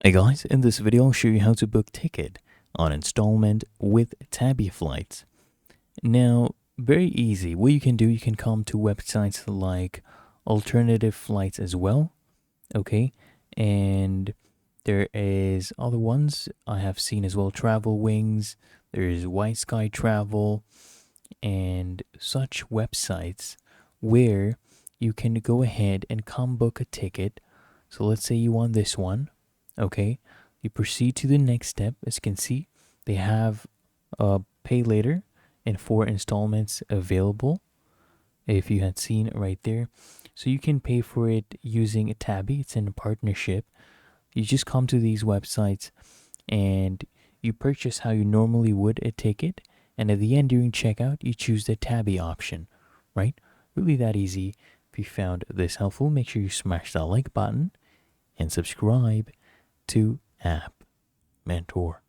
Hey guys, in this video I'll show you how to book ticket on installment with Tabby Flights. Now, very easy. What you can do, you can come to websites like alternative flights as well, okay? And there is other ones I have seen as well, Travel Wings, there is White Sky Travel, and such websites where you can go ahead and come book a ticket. So let's say you want this one. Okay, you proceed to the next step. As you can see, they have pay later and 4 installments available. If you had seen it right there, so you can pay for it using a Tabby. It's in a partnership. You just come to these websites and you purchase how you normally would a ticket, and at the end during checkout, you choose the Tabby option. Right? Really that easy. If you found this helpful, make sure you smash that like button and subscribe to App Mentor.